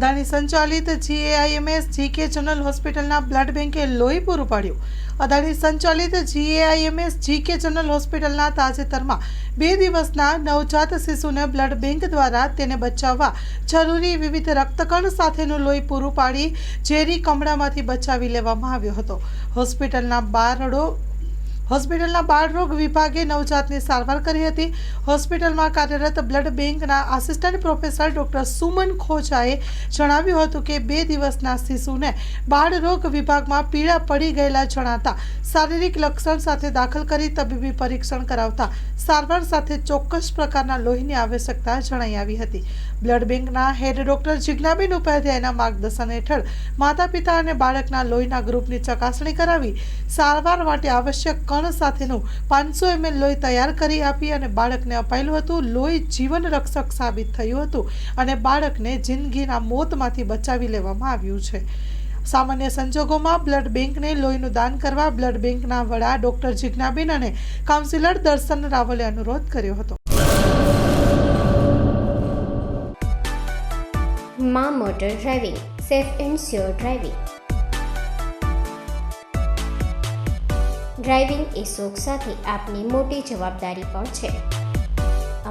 અદાણી સંચાલિત GAIMS GK general હોસ્પિટલના blood બેંકે લોહી પૂરું પાડ્યું. અદાણી સંચાલિત GAIMS GK જનરલ હોસ્પિટલના તાજેતરમાં 2 દિવસના નવજાત શિશુને બ્લડ બેંક દ્વારા તેને બચાવવા જરૂરી વિવિધ રક્તકણ સાથેનું લોહી પૂરું પાડી ઝેરી કમળામાંથી બચાવી લેવામાં આવ્યો હતો. હોસ્પિટલના બાળરોગ વિભાગે નવજાતની સારવાર કરી હતી. હોસ્પિટલમાં કાર્યરત બ્લડ બેંકના આસિસ્ટન્ટ પ્રોફેસર ડોક્ટર સુમન ખોજાએ જણાવ્યું હતું કે 2 દિવસના શિશુને બાળરોગ વિભાગમાં પીડા પડી ગયેલા જણાતા શારીરિક લક્ષણ સાથે દાખલ કરી તબીબી પરીક્ષણ કરાવતા સારવાર સાથે ચોક્કસ પ્રકારના લોહીની આવશ્યકતા જણાઈ આવી હતી. બ્લડ બેંકના હેડ ડોક્ટર જિજ્ઞાબેન ઉપાધ્યાયના માર્ગદર્શન હેઠળ માતા પિતા અને બાળકના લોહીના ગ્રુપની ચકાસણી કરાવી સારવાર માટે આવશ્યક કણ સાથેનું 500 ml લોહી તૈયાર કરી આપી અને બાળકને અપાયેલું હતું. લોહી જીવન રક્ષક સાબિત થયું હતું અને બાળકને જિંદગીના મોતમાંથી બચાવી લેવામાં આવ્યું છે. સામાન્ય સંજોગોમાં બ્લડ બેંકને લોહીનું દાન કરવા બ્લડ બેંકના વડા ડોક્ટર જિજ્ઞાબેન અને કાઉન્સિલર દર્શન રાવલે અનુરોધ કર્યો હતો. માં motor driving, safe and sure driving. Driving એ શોખ સાથે આપની મોટી જવાબદારી પણ છે.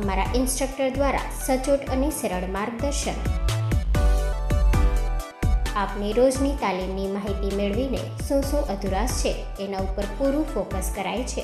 અમારા ઇન્સ્ટ્રક્ટર દ્વારા સચોટ અને સરળ માર્ગદર્શન. આપની રોજની તાલીમની માહિતી મેળવીને શું અધુરાશ છે એના ઉપર પૂરું ફોકસ કરાય છે.